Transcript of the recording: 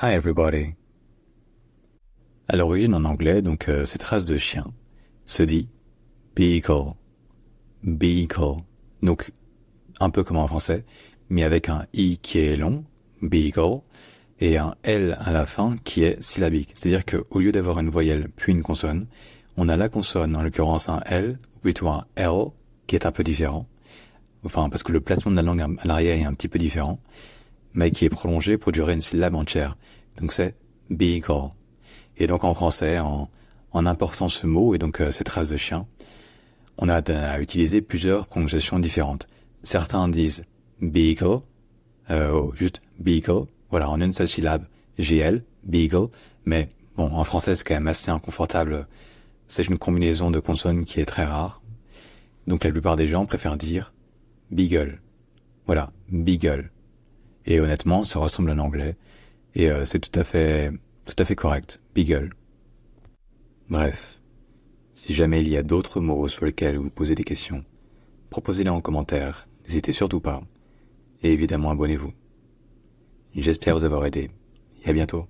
Hi everybody. À l'origine en anglais, donc cette race de chien se dit beagle, beagle. Donc un peu comme en français, mais avec un i qui est long, beagle, et un l à la fin qui est syllabique. C'est-à-dire qu'au lieu d'avoir une voyelle puis une consonne, on a la consonne, en l'occurrence un l, ou plutôt un l, qui est un peu différent. Enfin, parce que le placement de la langue à l'arrière est un petit peu différent, mais qui est prolongé pour durer une syllabe entière. Donc c'est beagle. Et donc en français, en important ce mot et donc cette race de chien, on a à utiliser plusieurs prononciations différentes. Certains disent beagle, juste beagle, voilà, en une seule syllabe, GL, beagle, mais bon, en français c'est quand même assez inconfortable. C'est une combinaison de consonnes qui est très rare. Donc la plupart des gens préfèrent dire beagle. Voilà, beagle. Et honnêtement, ça ressemble à l'anglais. Et c'est tout à fait correct. Beagle. Bref. Si jamais il y a d'autres mots sur lesquels vous posez des questions, proposez-les en commentaire. N'hésitez surtout pas. Et évidemment, abonnez-vous. J'espère vous avoir aidé. Et à bientôt.